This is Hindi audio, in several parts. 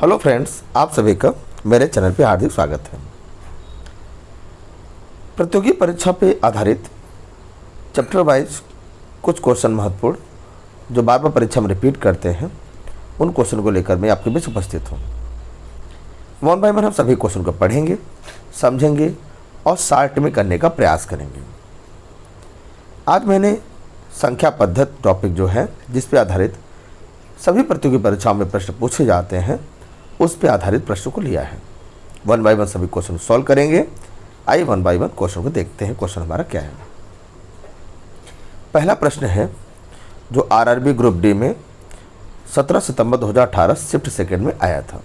हेलो फ्रेंड्स, आप सभी का मेरे चैनल पे हार्दिक स्वागत है। प्रतियोगी परीक्षा पे आधारित चैप्टर वाइज कुछ क्वेश्चन महत्वपूर्ण जो बार बार परीक्षा में रिपीट करते हैं, उन क्वेश्चन को लेकर मैं आपके बीच उपस्थित हूँ। वन बाय वन हम सभी क्वेश्चन को पढ़ेंगे, समझेंगे और शॉर्ट में करने का प्रयास करेंगे। आज मैंने संख्या पद्धति टॉपिक जो है, जिस पे आधारित सभी प्रतियोगी परीक्षाओं में प्रश्न पूछे जाते हैं, उस पे आधारित प्रश्न को लिया है। वन बाय वन सभी क्वेश्चन सॉल्व करेंगे। आइए वन बाय वन क्वेश्चन को देखते हैं। क्वेश्चन हमारा क्या है। पहला प्रश्न है जो आरआरबी ग्रुप डी में 17 सितंबर 2018 शिफ्ट सेकंड में आया था।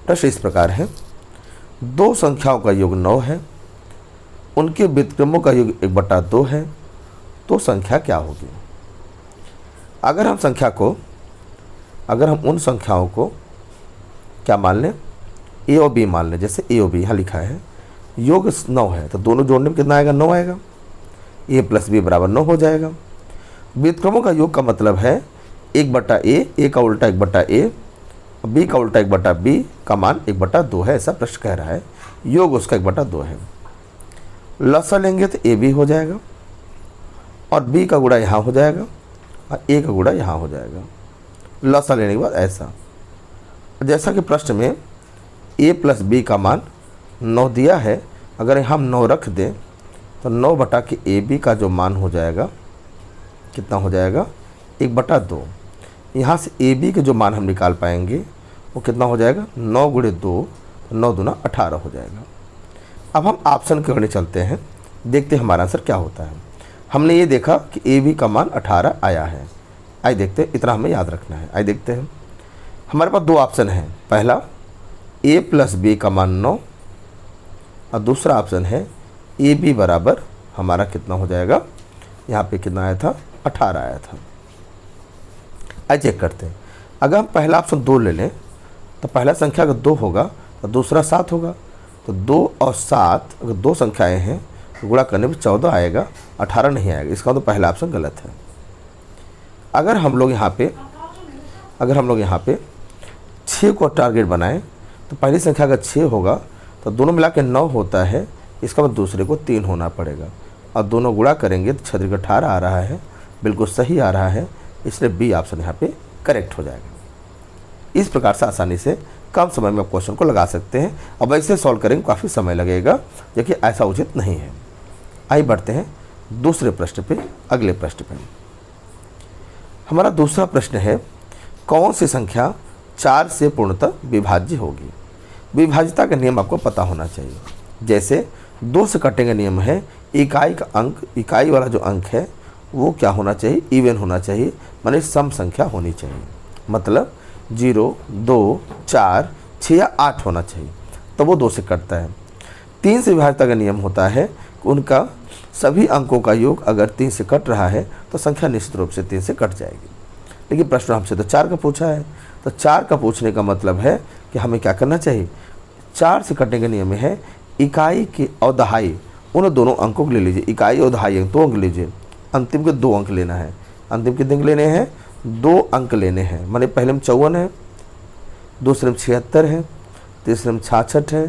प्रश्न इस प्रकार है, दो संख्याओं का योग 9 है, उनके व्युत्क्रमों का योग 1/2 है, तो संख्या क्या होगी। अगर हम उन संख्याओं को क्या मान लें, ए और बी मान लें। जैसे ए और बी यहाँ लिखा है, योग 9 है, तो दोनों जोड़ने में कितना आएगा, 9 आएगा। ए प्लस बी बराबर 9 हो जाएगा। व्युत्क्रमों का योग का मतलब है 1/a, ए का उल्टा 1/a, बी का उल्टा 1/b का मान 1/2 है। ऐसा प्रश्न कह रहा है, योग उसका 1/2 है। लसा लेंगे तो ए बी हो जाएगा और बी का गुणा यहाँ हो जाएगा और ए का गुणा यहाँ हो जाएगा। लसा लेने के बाद ऐसा, जैसा कि प्रश्न में a प्लस बी का मान 9 दिया है, अगर हम 9 रख दें तो 9 बटा के ए बी का जो मान हो जाएगा कितना हो जाएगा, 1/2। यहाँ से ए बी के जो मान हम निकाल पाएंगे वो कितना हो जाएगा, 9 × 2, 9 दूना 18 हो जाएगा। अब हम ऑप्शन के गणित चलते हैं, देखते हैं हमारा आंसर क्या होता है। हमने ये देखा कि ए बी का मान 18 आया है। आइए देखते हैं, इतना हमें याद रखना है। आइए देखते हैं, हमारे पास दो ऑप्शन हैं। पहला a प्लस बी का मान 9 और दूसरा ऑप्शन है ए बी बराबर हमारा कितना हो जाएगा, यहाँ पे कितना आया था, 18 आया था। आइए चेक करते हैं। अगर हम पहला ऑप्शन 2 ले लें तो पहला संख्या अगर 2 होगा तो दूसरा 7 होगा। तो 2 और 7 अगर दो संख्याएँ हैं तो गुणा करने पर 14 आएगा, 18 नहीं आएगा। इसका तो पहला ऑप्शन गलत है। अगर हम लोग यहाँ पे 6 को टारगेट बनाएं तो पहली संख्या अगर 6 होगा तो दोनों मिला के 9 होता है। इसका मतलब दूसरे को 3 होना पड़ेगा और दोनों गुणा करेंगे तो 6 × 18 आ रहा है, बिल्कुल सही आ रहा है। इसलिए बी ऑप्शन यहाँ पे करेक्ट हो जाएगा। इस प्रकार से आसानी से कम समय में आप क्वेश्चन को लगा सकते हैं। अब ऐसे सॉल्व करेंगे काफ़ी समय लगेगा, देखिए ऐसा उचित नहीं है। आइए बढ़ते हैं दूसरे प्रश्न पे, अगले प्रश्न पे। हमारा दूसरा प्रश्न है, कौन सी संख्या 4 से पूर्णतः विभाज्य होगी। विभाज्यता का नियम आपको पता होना चाहिए। जैसे 2 से कटने का नियम है, इकाई का अंक, इकाई वाला जो अंक है वो क्या होना चाहिए, इवन होना चाहिए, माने सम संख्या होनी चाहिए। मतलब 0, 2, 4, 6 या 8 होना चाहिए, तो वो 2 से कटता है। 3 से विभाज्यता का नियम होता है कि उनका सभी अंकों का योग अगर 3 से कट रहा है तो संख्या निश्चित रूप से 3 से कट जाएगी। लेकिन प्रश्न हमसे तो 4 का पूछा है, तो 4 का पूछने का मतलब है कि हमें क्या करना चाहिए। 4 से कटने का नियम है, इकाई के और दहाई उन दोनों अंकों को ले लीजिए। इकाई और दहाई अंक 2 अंक लीजिए, अंतिम के 2 अंक लेना है। अंतिम कितने अंक लेने हैं, 2 अंक लेने हैं। माने पहले में 54 है, दूसरे में 76 है, तीसरे में 66 है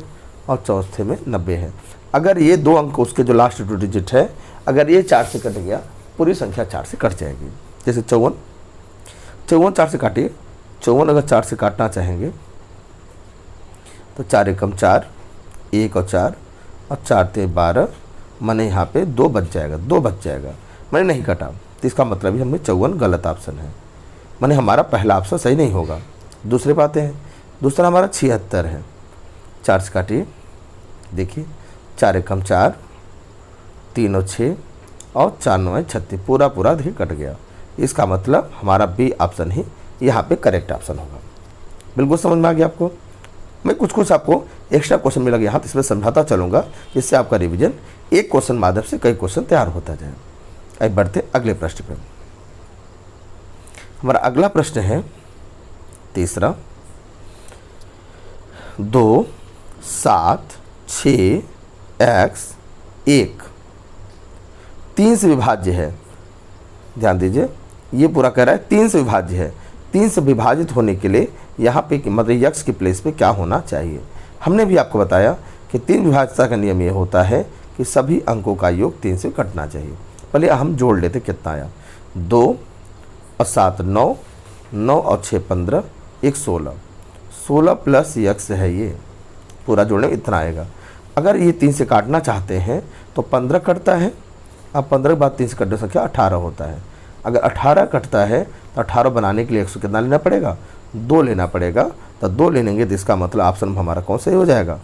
और चौथे में 90 है। अगर ये 2 अंक उसके जो लास्ट 2 डिजिट है, अगर ये 4 से कट गया, पूरी संख्या 4 से कट जाएगी। जैसे 54 4 से काटिए। 54 अगर 4 से काटना चाहेंगे तो 4 एकम 4, 1 और 4 और 4 × 12, माने यहाँ पे 2 बच जाएगा, 2 बच जाएगा, मैंने नहीं काटा। तो इसका मतलब ही हमें 54 गलत ऑप्शन है, माने हमारा पहला ऑप्शन सही नहीं होगा। दूसरे पे आते हैं। दूसरा हमारा 76 है। 4 से काटिए, देखिए 4 एकम 4, 3 और 6 और 4 9 36, पूरा देखिए कट गया। इसका मतलब हमारा बी ऑप्शन ही यहाँ पे करेक्ट ऑप्शन होगा। बिल्कुल समझ में आ गया आपको। मैं कुछ आपको एक्स्ट्रा क्वेश्चन मिला यहाँ, तो इसमें समझाता चलूँगा, जिससे आपका रिवीजन एक क्वेश्चन माध्यम से कई क्वेश्चन तैयार होता जाए। आइए बढ़ते अगले प्रश्न पे। हमारा अगला प्रश्न है तीसरा, 2, 7, 6, x 1 3 से विभाज्य है। ध्यान दीजिए, ये पूरा कह रहा है 3 से विभाज्य है। 3 से विभाजित होने के लिए यहाँ पे मतलब यक्स की प्लेस पे क्या होना चाहिए। हमने भी आपको बताया कि 3 विभाज्यता का नियम ये होता है कि सभी अंकों का योग 3 से कटना चाहिए। पहले हम जोड़ लेते कितना आया, 2 और 7 9, 9 और 6 15, 1 16, 16 प्लस यक्स है ये, पूरा जोड़ने में इतना आएगा। अगर ये 3 से काटना चाहते हैं तो 15 कटता है, अब 15 के बाद 3 से कटने संख्या 18 होता है। अगर 18 कटता है तो 18 बनाने के लिए 100 कितना लेना पड़ेगा, 2 लेना पड़ेगा। तो 2 ले लेंगे तो इसका मतलब ऑप्शन हमारा कौन सा हो जाएगा,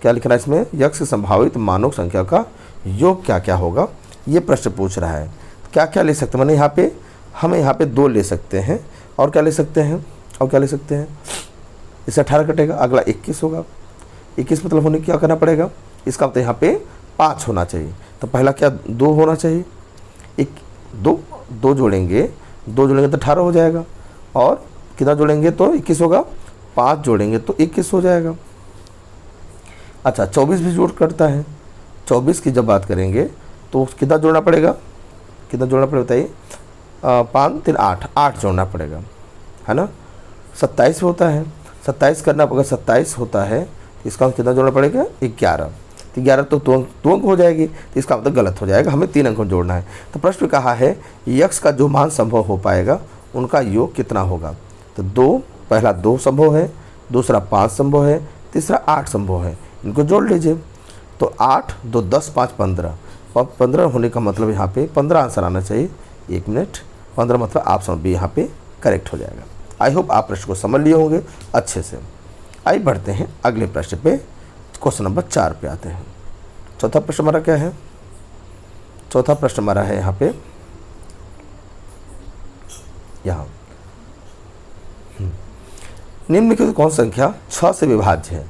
क्या लिखना है इसमें, यक्स संभावित मानक संख्या का योग क्या क्या होगा, ये प्रश्न पूछ रहा है। क्या क्या ले सकते हैं, मैंने यहाँ पे हमें यहाँ पे 2 ले सकते हैं, और क्या ले सकते हैं, और क्या ले सकते हैं, इससे 18 कटेगा, अगला 21 होगा। 21 मतलब होने क्या करना पड़ेगा, इसका मतलब यहाँ पे 5 होना चाहिए। तो पहला क्या 2 होना चाहिए, 2 जोड़ेंगे, 2 जोड़ेंगे तो 18 हो जाएगा, और कितना जोड़ेंगे तो 21 होगा, 5 जोड़ेंगे तो 21 हो जाएगा। अच्छा 24 भी जोड़ करता है, 24 की जब बात करेंगे तो कितना जोड़ना पड़ेगा, कितना जोड़ना पड़ेगा बताइए, 5 3 8, 8 जोड़ना पड़ेगा, है ना। 27 होता है, 27 करना, अगर 27 होता है तो इसका कितना जोड़ना पड़ेगा, 11, तो 11 तो 2 अंक हो जाएगी, तो इसका मतलब गलत हो जाएगा, हमें 3 अंक जोड़ना है। तो प्रश्न में कहा है यक्स का जो मान संभव हो पाएगा उनका योग कितना होगा। तो 2, पहला 2 संभव है, दूसरा 5 संभव है, तीसरा 8 संभव है, इनको जोड़ लीजिए। तो 8 2 10 5 15, और 15 होने का मतलब यहाँ पे 15 आंसर आना चाहिए। 1 मिनट, 15 मतलब ऑप्शन बी यहाँ पे करेक्ट हो जाएगा। आई होप आप प्रश्न को समझ लिए होंगे अच्छे से। आइए बढ़ते हैं अगले प्रश्न पे, क्वेश्चन नंबर 4 पे आते हैं। चौथा प्रश्न हमारा क्या है, चौथा प्रश्न हमारा है यहाँ पे, यहाँ निम्नलिखित कौन संख्या 6 से विभाज्य है।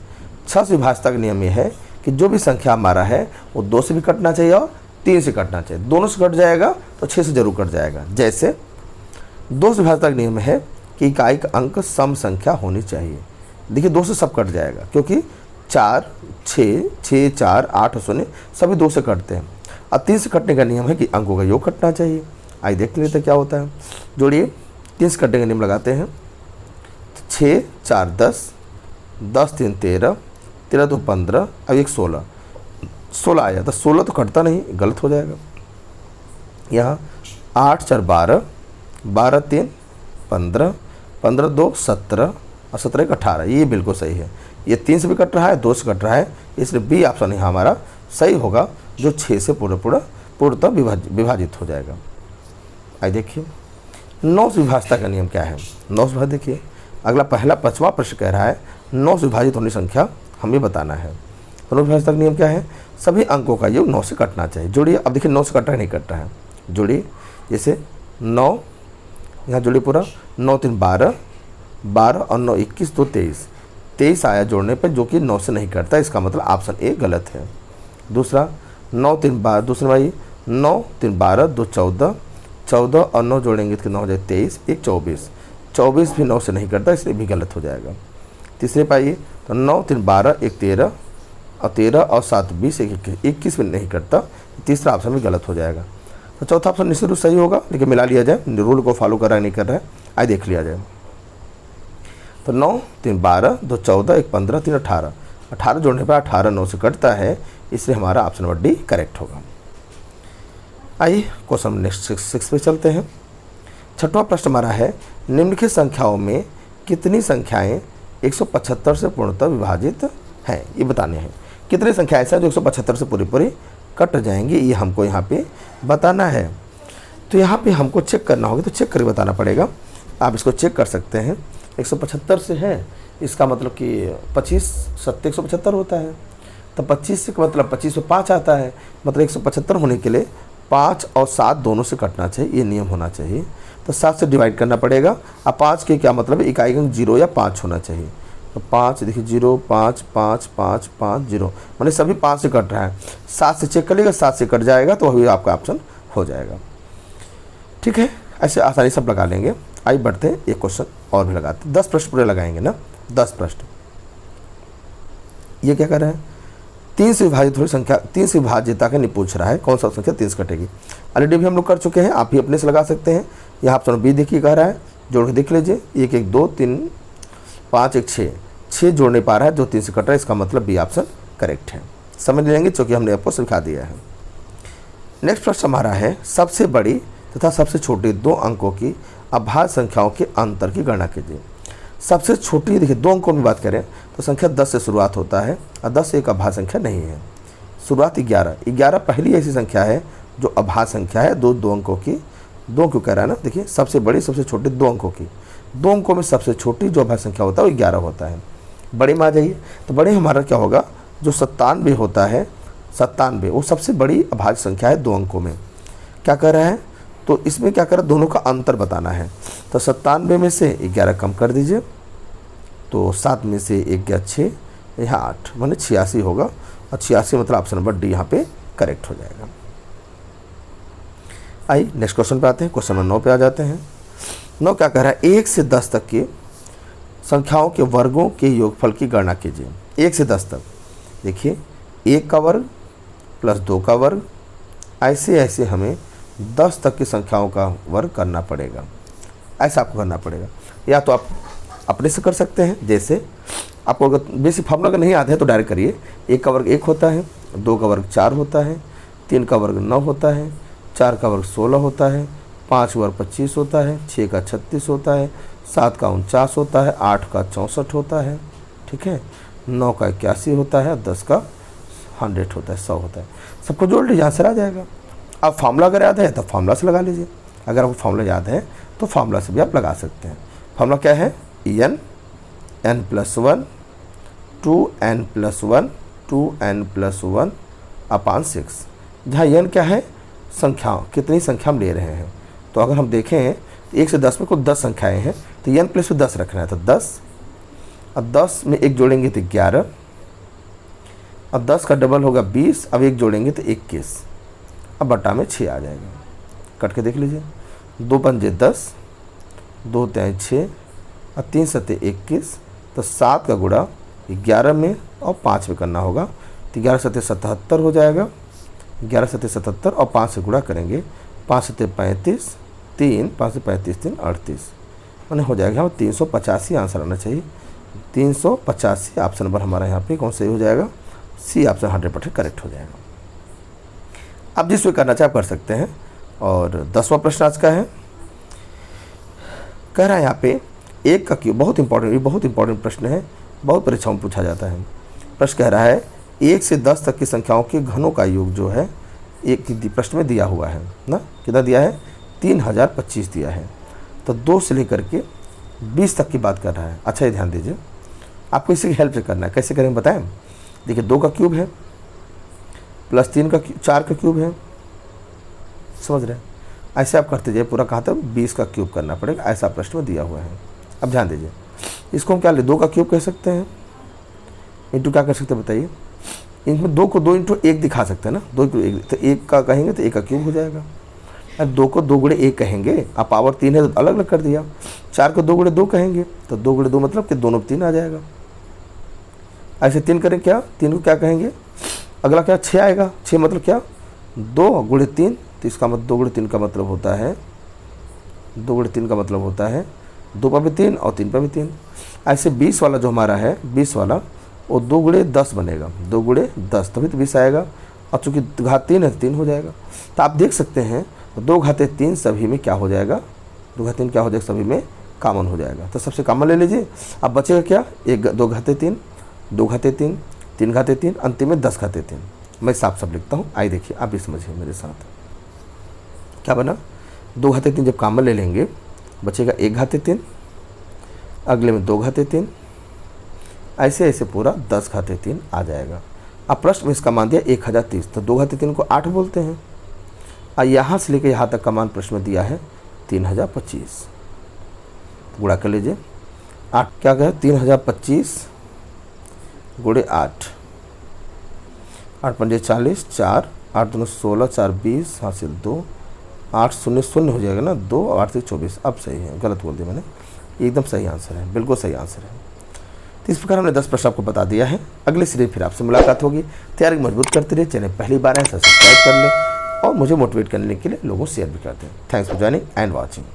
6 से विभाज्यता का नियम ये है कि जो भी संख्या हमारा है वो 2 से भी कटना चाहिए और 3 से कटना चाहिए। दोनों से कट जाएगा तो 6 से जरूर कट जाएगा। जैसे 2 से विभाज्यता का नियम है कि इकाई का अंक सम संख्या होनी चाहिए। देखिए 2 से सब कट जाएगा, क्योंकि 4 6 6 4 8 और 0 सभी 2 से कटते हैं। अब 3 से कटने का नियम है कि अंकों का योग कटना चाहिए। आइए देख लेते हैं क्या होता है। जोड़िए, 3 से कटने का नियम लगाते हैं। 6 4 10, 10 3 13, 13 2 15, अब 1 16, 16 आया तो 16 तो कटता नहीं, गलत हो जाएगा। यहाँ 8 4 12, 12 3 15, 15 2 17 और 17 1 18, ये बिल्कुल सही है। ये 3 से भी कट रहा है, 2 से कट रहा है, इसलिए बी ऑप्शन यहाँ हमारा सही होगा, जो 6 से पूर्णतः विभाजित हो जाएगा। आइए देखिए 9 से विभाज्यता का नियम क्या है। 9 से विभाजित, देखिए अगला पहला 5वां प्रश्न कह रहा है 9 से विभाजित होने संख्या हमें बताना है। तो 9 से विभाज्यता का नियम क्या है, सभी अंकों का योग 9 से कटना चाहिए। जोड़िए, अब देखिए 9 से कट रहा है नहीं कट रहा है, जोड़िए। जैसे 9 यहाँ जोड़िए पूरा, 9 3 12, 12 और 9 21 2 23, 23 आया जोड़ने पर, जो कि 9 से नहीं कटता, इसका मतलब ऑप्शन ए गलत है। दूसरा 9 3 12, दूसरे भाई 9 3 12 2 14, 14 और 9 जोड़ेंगे तो कितना हो जाए 23 1 24, 24 भी 9 से नहीं कटता, इसलिए भी गलत हो जाएगा। तीसरे पाइए तो 9 3 12 1 13, और 13 और 7 20 21 भी नहीं कटता, तीसरा ऑप्शन भी गलत हो जाएगा। तो चौथा ऑप्शन निश्चित रूप सही होगा, लेकिन मिला लिया जाए, रूल को फॉलो कर रहा है नहीं कर रहा है, आइए देख लिया जाए। तो 9 3 12 2 14 1 15 3 18, 18 जोड़ने पर 18 9 से कटता है, इसलिए हमारा ऑप्शन नंबर डी करेक्ट होगा। आइए क्वेश्चन नेक्स्ट 6 पे चलते हैं। छठवां प्रश्न हमारा है निम्नलिखित संख्याओं में कितनी संख्याएं 175 से पूर्णतः विभाजित हैं, ये बताने हैं। कितनी संख्या ऐसा है जो 175 से पूरी कट जाएंगी, ये हमको यहाँ पे बताना है। तो यहाँ पे हमको चेक करना होगा, तो चेक करके बताना पड़ेगा। आप इसको चेक कर सकते हैं, 175 से है, इसका मतलब कि 25 7 175 होता है, तो 25 से मतलब 25 में 5 आता है, मतलब 175 होने के लिए 5 और 7 दोनों से कटना चाहिए, ये नियम होना चाहिए। तो 7 से डिवाइड करना पड़ेगा। अब 5 के क्या मतलब है, इकाई अंक 0 या 5 होना चाहिए। तो 5 देखिए 0 5 5 5 5 0, मैंने सभी 5 से कट रहा है। 7 से चेक कर लेगा, 7 से कट जाएगा तो वही आपका ऑप्शन हो जाएगा। ठीक है, ऐसे आसानी सब लगा लेंगे। आइए बढ़ते हैं, एक क्वेश्चन और भी लगाते हैं। 10 प्रश्न पूरे लगाएंगे ना, 10 प्रश्न। ये क्या कर रहे हैं, 3 से विभाजित हुई संख्या, 3 से विभाज्यता का नहीं पूछ रहा है, कौन सा संख्या 3 से कटेगी। ऑलरेडी भी हम लोग कर चुके हैं, आप ही अपने से लगा सकते हैं। यहाँ ऑप्शन बी देखिए कह रहा है जोड़ के देख लीजिए, 1 1 2 3 5 1 6, 6 जोड़ नहीं पा रहा है, जो 3 से कट रहा है, इसका मतलब बी ऑप्शन करेक्ट है। समझ लेंगे क्योंकि हमने आपको सिखा दिया है। नेक्स्ट प्रश्न हमारा है सबसे बड़ी तथा सबसे छोटी 2 अंकों की अभाज्य संख्याओं के अंतर की गणना कीजिए। सबसे छोटी देखिए 2 अंकों में बात करें तो संख्या 10 से शुरुआत होता है और 10 एक अभाज्य संख्या नहीं है। शुरुआत 11 पहली ऐसी संख्या है जो अभाज्य संख्या है, 2 अंकों की। 2 क्यों कह रहा है ना, देखिए सबसे बड़ी सबसे छोटी 2 अंकों की, 2 अंकों में सबसे छोटी जो अभाज्य संख्या होता है वो 11 होता है। बड़े में आ जाइए तो बड़े हमारा क्या होगा, जो 97 होता है, 97 वो सबसे बड़ी अभाज्य संख्या है 2 अंकों में। क्या कर रहा है, तो इसमें क्या कर रहा है, दोनों का अंतर बताना है। तो 97 में से 11 कम कर दीजिए, तो 7 में से 1 गया 6, यहाँ 8 माने 86 होगा, और 86 मतलब ऑप्शन नंबर डी यहाँ पे करेक्ट हो जाएगा। आइए नेक्स्ट क्वेश्चन पे आते हैं। क्वेश्चन नंबर 9 पे आ जाते हैं। 9 क्या कह रहा है, 1 से 10 तक की संख्याओं के वर्गों के योगफल की गणना कीजिए। 1 से 10 तक देखिए, 1 का वर्ग प्लस 2 का वर्ग, ऐसे ऐसे हमें 10 तक की संख्याओं का वर्ग करना पड़ेगा। ऐसा आपको करना पड़ेगा, या तो आप अपने से कर सकते हैं, जैसे आपको अगर बेसिक फार्मूला का नहीं आता है तो डायरेक्ट करिए। 1 का वर्ग 1 होता है, 2 का वर्ग 4 होता है, 3 का वर्ग 9 होता है, 4 का वर्ग 16 होता है, 5 का वर्ग 25 होता है, 6 का 36 होता है, 7 का 49 होता है, 8 का 64 होता है, ठीक है, 9 का 81 होता है, 10 का 100 होता है, 100 होता है। सबको जोड़ लीजिए, आंसर आ जाएगा। अब फार्मूला अगर याद है तो फार्मूला से लगा लीजिए, अगर आपको फार्मूला याद है तो फार्मूला से भी आप लगा सकते हैं। फार्मूला क्या है, n+1 2n+1 2n+1 अपान 6, जहाँ n क्या है, संख्या, कितनी संख्या हम ले रहे हैं। तो अगर हम देखें 1 से 10 में कुल 10 संख्याएँ हैं, तो n प्लस में 10 रखना है, तो 10, अब 10 में 1 जोड़ेंगे तो 11, अब 10 का डबल होगा 20, अब 1 जोड़ेंगे तो 21, अब बटा में 6 आ जाएगा। कट के देख लीजिए, 2 पंजे 10, 2 तिहाई 6 और 3 सत्ते 21, तो 7 का गुणा 11 में और 5 में करना होगा, तो 11 सत्ते 77 हो जाएगा, 11 सत्ते 77 और 5 से गुणा करेंगे, 5 सत्ते 35, 3 5 से 35 3 38, मैंने हो जाएगा हमें 385 आंसर आना चाहिए। 385 ऑप्शन नंबर हमारा यहाँ पे कौन सही हो जाएगा, सी ऑप्शन 100% करेक्ट हो जाएगा। अब जिस वे करना चाहे आप कर सकते हैं। और 10वां प्रश्न आज का है, कह रहा है यहाँ पे 1 का क्यूब, बहुत इंपॉर्टेंट प्रश्न है, बहुत परीक्षाओं में पूछा जाता है। प्रश्न कह रहा है 1 से 10 तक की संख्याओं के घनों का योग जो है, एक प्रश्न में दिया हुआ है ना, कितना दिया है, 3025 दिया है। तो 2 से लेकर के 20 तक की बात कर रहा है। अच्छा ये ध्यान दीजिए, आपको इसी की हेल्प से करना है। कैसे करेंगे बताएं, देखिए 2 का क्यूब है प्लस 4 का क्यूब है, समझ रहे हैं, ऐसे आप करते जाइए, पूरा कहा था 20 का क्यूब करना पड़ेगा, ऐसा प्रश्न में दिया हुआ है। अब ध्यान दीजिए, इसको हम क्या ले, 2 का क्यूब कह सकते हैं, इंटू क्या कर सकते हैं बताइए, इनमें 2 को 2 इंटू 1 दिखा सकते हैं ना, 2 इंटू 1, तो 1 का कहेंगे तो 1 का क्यूब हो जाएगा। अब 2 को 2 गुणे 1 कहेंगे, आप पावर 3 है तो अलग अलग कर दिया। 4 को 2 गुणे 2 कहेंगे तो 2 गुणे 2 मतलब कि दोनों 3 आ जाएगा। ऐसे 3 करें क्या, 3 को क्या कहेंगे, अगला क्या 6 आएगा, 6 मतलब क्या 2 गुणे 3, तो इसका मतलब 2 गुणे 3 का मतलब होता है, 2 गुणे 3 का मतलब होता है 2 पर भी 3 और 3 पर भी 3। ऐसे 20 वाला जो हमारा है, 20 वाला वो 2 गुणे 10 बनेगा, 2 गुणे 10 तभी तो 20 आएगा, और चूँकि घात 3 है तो 3 हो जाएगा। तो आप देख सकते हैं 2 घाते 3 सभी में क्या हो जाएगा, 2 घाते 3 क्या हो जाएगा, सभी में कॉमन हो जाएगा। तो सबसे कॉमन ले लीजिए। अब बचेगा क्या, 2 घाते 3, 2 घाते 3, 3 घाते 3, अंतिम में 10 घाते 3। मैं साफ सब लिखता हूँ, आइए देखिए आप भी समझिए मेरे साथ क्या बना। 2 घाते 3 जब कॉमन ले लेंगे बचेगा 1 घाते 3, अगले में 2 घाते 3, ऐसे ऐसे पूरा 10 घाते 3 आ जाएगा। अब प्रश्न में इसका मान दिया 1030, तो 2 घाते 3 को 8 बोलते हैं, और यहाँ से लेकर यहाँ तक का मान प्रश्न में दिया है 3025। गुणा कर लीजिए, 8 क्या कहे 3025 गुणे 8, 8 पंजे 40, 4 8 दूनी 16, 4 20 हासिल 2, 8 शून्य शून्य हो जाएगा ना, 2 और 8 से 24। अब सही है, गलत बोल दिया मैंने, एकदम सही आंसर है, बिल्कुल सही आंसर है। तो इस प्रकार हमने 10 प्रश्न आपको बता दिया है। अगले सीरीज फिर आपसे मुलाकात होगी। तैयारी मजबूत करते रहिए, चैनल पहली बार है सब्सक्राइब कर लें और मुझे मोटिवेट करने के लिए लोगों शेयर भी कर दें। Thanks for joining and watching.